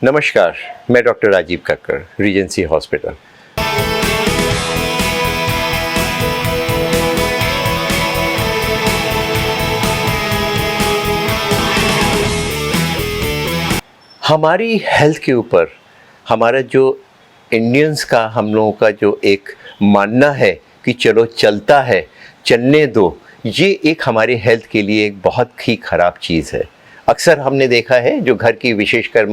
नमस्कार, मैं doctor Rajiv Kakkar, Regency Hospital. हमारी हेल्थ के ऊपर हमारा जो इंडियंस का हम लोगों का जो एक मानना है कि चलो चलता है, चलने दो, ये एक हमारे हेल्थ के लिए एक बहुत ही ख़राब चीज़ है। अक्सर हमने देखा है जो घर की विशेषकर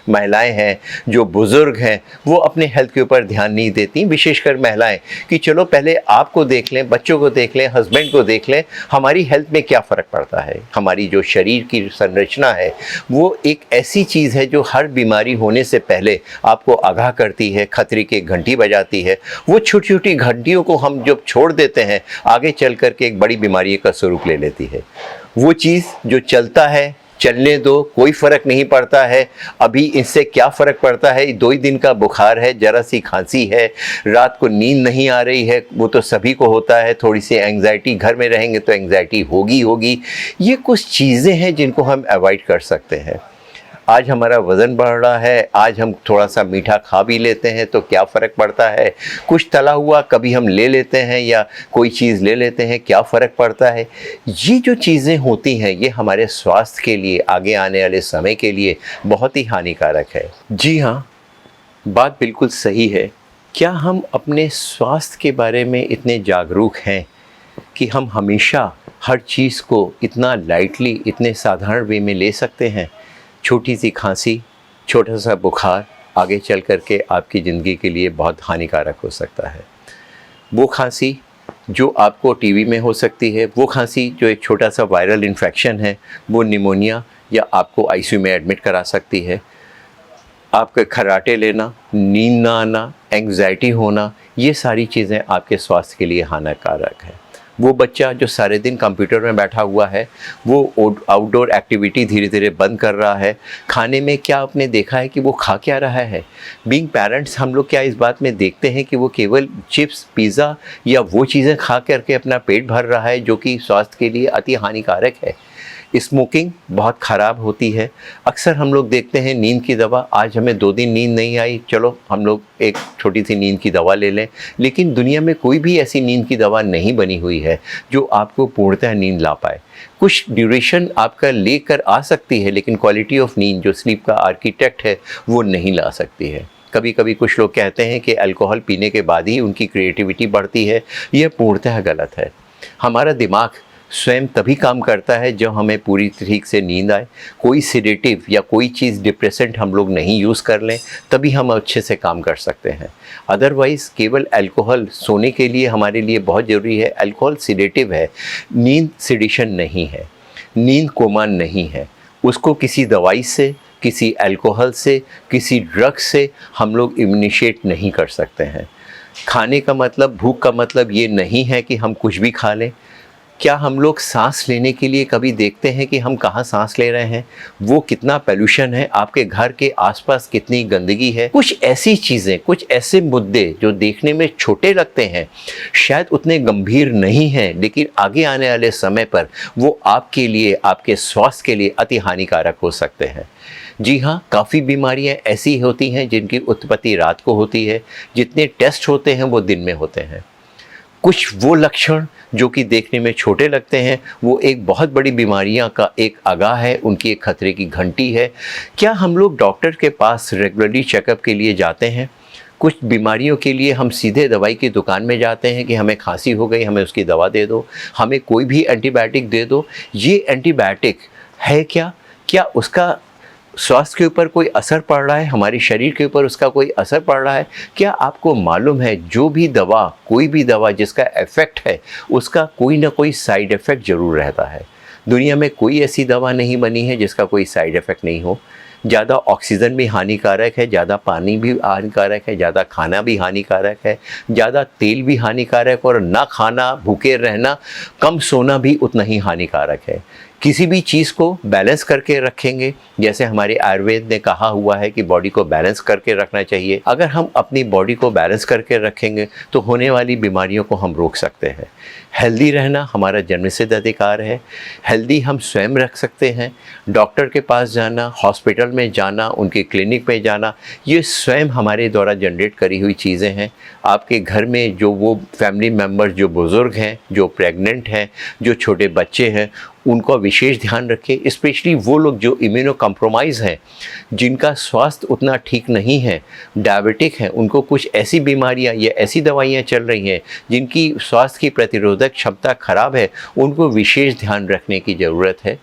महिलाएं हैं, जो बुज़ुर्ग हैं, वो अपने हेल्थ के ऊपर ध्यान नहीं देती, विशेषकर महिलाएं, कि चलो पहले आपको देख लें, बच्चों को देख लें, हस्बैंड को देख लें, हमारी हेल्थ में क्या फ़र्क पड़ता है। हमारी जो शरीर की संरचना है वो एक ऐसी चीज़ है जो हर बीमारी होने से पहले आपको आगाह करती है, खतरे की घंटी बजाती है। वो छोटी छोटी घंटियों को हम जब छोड़ देते हैं, आगे चल कर के एक बड़ी बीमारी का स्वरूप ले लेती है। वो चीज़ जो चलता है, चलने दो, कोई फ़र्क नहीं पड़ता है। अभी इससे क्या फ़र्क पड़ता है, 2 ही दिन का बुखार है, ज़रा सी खांसी है, रात को नींद नहीं आ रही है, वो तो सभी को होता है। थोड़ी सी एंग्जाइटी, घर में रहेंगे तो एंग्जाइटी होगी। ये कुछ चीज़ें हैं जिनको हम अवॉइड कर सकते हैं। आज हमारा वज़न बढ़ रहा है, आज हम थोड़ा सा मीठा खा भी लेते हैं तो क्या फ़र्क पड़ता है। कुछ तला हुआ कभी हम ले लेते हैं या कोई चीज़ ले लेते हैं, क्या फ़र्क पड़ता है। ये जो चीज़ें होती हैं ये हमारे स्वास्थ्य के लिए, आगे आने वाले समय के लिए बहुत ही हानिकारक है। जी हाँ, बात बिल्कुल सही है। क्या हम अपने स्वास्थ्य के बारे में इतने जागरूक हैं कि हम हमेशा हर चीज़ को इतना लाइटली, इतने साधारण वे में ले सकते हैं। छोटी सी खांसी, छोटा सा बुखार आगे चल कर के आपकी ज़िंदगी के लिए बहुत हानिकारक हो सकता है। वो खांसी जो आपको टीबी में हो सकती है, वो खांसी जो एक छोटा सा वायरल इन्फेक्शन है, वो निमोनिया या आपको आईसीयू में एडमिट करा सकती है। आपके खर्राटे लेना, नींद ना आना, एंग्जाइटी होना, ये सारी चीज़ें आपके स्वास्थ्य के लिए हानिकारक है। वो बच्चा जो सारे दिन कंप्यूटर में बैठा हुआ है, वो आउटडोर एक्टिविटी धीरे धीरे बंद कर रहा है। खाने में क्या आपने देखा है कि वो खा क्या रहा है। बीइंग पेरेंट्स हम लोग क्या इस बात में देखते हैं कि वो केवल चिप्स, पिज़्ज़ा या वो चीज़ें खा करके अपना पेट भर रहा है, जो कि स्वास्थ्य के लिए अति हानिकारक है। स्मोकिंग बहुत ख़राब होती है। अक्सर हम लोग देखते हैं नींद की दवा, आज हमें 2 दिन नींद नहीं आई, चलो हम लोग एक छोटी सी नींद की दवा ले लें। लेकिन दुनिया में कोई भी ऐसी नींद की दवा नहीं बनी हुई है जो आपको पूर्णतः नींद ला पाए। कुछ ड्यूरेशन आपका लेकर आ सकती है, लेकिन क्वालिटी ऑफ नींद जो स्लीप का आर्किटेक्ट है वो नहीं ला सकती है। कभी कभी कुछ लोग कहते हैं कि अल्कोहल पीने के बाद ही उनकी क्रिएटिविटी बढ़ती है। यह पूर्णतः गलत है। हमारा दिमाग स्वयं तभी काम करता है जब हमें पूरी ठीक से नींद आए। कोई सेडेटिव या कोई चीज़ डिप्रेसेंट हम लोग नहीं यूज़ कर लें, तभी हम अच्छे से काम कर सकते हैं। अदरवाइज़ केवल अल्कोहल सोने के लिए हमारे लिए बहुत ज़रूरी है। अल्कोहल सेडेटिव है, नींद सेडिशन नहीं है, नींद कोमा नहीं है। उसको किसी दवाई से, किसी अल्कोहल से, किसी ड्रग से हम लोग इम्यूनिशिएट नहीं कर सकते हैं। खाने का मतलब, भूख का मतलब ये नहीं है कि हम कुछ भी खा लें। क्या हम लोग सांस लेने के लिए कभी देखते हैं कि हम कहाँ सांस ले रहे हैं, वो कितना पोल्यूशन है, आपके घर के आसपास कितनी गंदगी है। कुछ ऐसी चीज़ें, कुछ ऐसे मुद्दे जो देखने में छोटे लगते हैं, शायद उतने गंभीर नहीं हैं, लेकिन आगे आने वाले समय पर वो आपके लिए, आपके स्वास्थ्य के लिए अति हानिकारक हो सकते हैं। जी हाँ, काफ़ी बीमारियाँ ऐसी होती हैं जिनकी उत्पत्ति रात को होती है, जितने टेस्ट होते हैं वो दिन में होते हैं। कुछ वो लक्षण जो कि देखने में छोटे लगते हैं, वो एक बहुत बड़ी बीमारियां का एक आगाह है, उनकी एक खतरे की घंटी है। क्या हम लोग डॉक्टर के पास रेगुलरली चेकअप के लिए जाते हैं? कुछ बीमारियों के लिए हम सीधे दवाई की दुकान में जाते हैं कि हमें खांसी हो गई, हमें उसकी दवा दे दो, हमें कोई भी एंटीबायोटिक दे दो। ये एंटीबायोटिक है क्या? क्या उसका स्वास्थ्य के ऊपर कोई असर पड़ रहा है, हमारे शरीर के ऊपर उसका कोई असर पड़ रहा है? क्या आपको मालूम है जो भी दवा, कोई भी दवा जिसका इफ़ेक्ट है, उसका कोई ना कोई साइड इफ़ेक्ट ज़रूर रहता है। दुनिया में कोई ऐसी दवा नहीं बनी है जिसका कोई साइड इफ़ेक्ट नहीं हो। ज़्यादा ऑक्सीजन भी हानिकारक है, ज़्यादा पानी भी हानिकारक है, ज़्यादा खाना भी हानिकारक है, ज़्यादा तेल भी हानिकारक, और ना खाना, भूखे रहना, कम सोना भी उतना ही हानिकारक है। किसी भी चीज़ को बैलेंस करके रखेंगे, जैसे हमारे आयुर्वेद ने कहा हुआ है कि बॉडी को बैलेंस करके रखना चाहिए, अगर हम अपनी बॉडी को बैलेंस करके रखेंगे तो होने वाली बीमारियों को हम रोक सकते हैं। हेल्दी रहना हमारा जन्मसिद्ध अधिकार है। हेल्दी हम स्वयं रख सकते हैं। डॉक्टर के पास जाना, हॉस्पिटल में जाना, उनके क्लिनिक में जाना, ये स्वयं हमारे द्वारा जनरेट करी हुई चीज़ें हैं। आपके घर में जो वो फैमिली मेम्बर्स जो बुज़ुर्ग हैं, जो प्रेग्नेंट हैं, जो छोटे बच्चे हैं, उनको विशेष ध्यान रखें। स्पेशली वो लोग जो इम्यूनो कॉम्प्रोमाइज़ हैं, जिनका स्वास्थ्य उतना ठीक नहीं है, डायबिटिक हैं, उनको कुछ ऐसी बीमारियां या ऐसी दवाइयां चल रही हैं जिनकी स्वास्थ्य की प्रतिरोधक क्षमता खराब है, उनको विशेष ध्यान रखने की ज़रूरत है।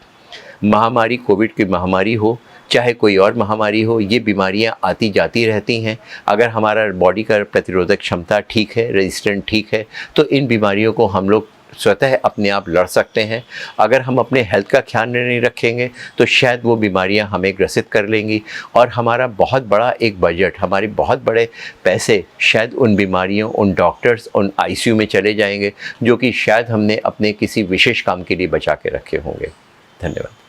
महामारी, कोविड की महामारी हो चाहे कोई और महामारी हो, ये बीमारियां आती जाती रहती हैं। अगर हमारा बॉडी का प्रतिरोधक क्षमता ठीक है, रेजिस्टेंट ठीक है, तो इन बीमारियों को हम लोग स्वतः अपने आप लड़ सकते हैं। अगर हम अपने हेल्थ का ख्याल नहीं रखेंगे तो शायद वो बीमारियां हमें ग्रसित कर लेंगी और हमारा बहुत बड़ा एक बजट, हमारे बहुत बड़े पैसे शायद उन बीमारियों, उन डॉक्टर्स, उन आईसीयू में चले जाएंगे, जो कि शायद हमने अपने किसी विशेष काम के लिए बचा के रखे होंगे। धन्यवाद।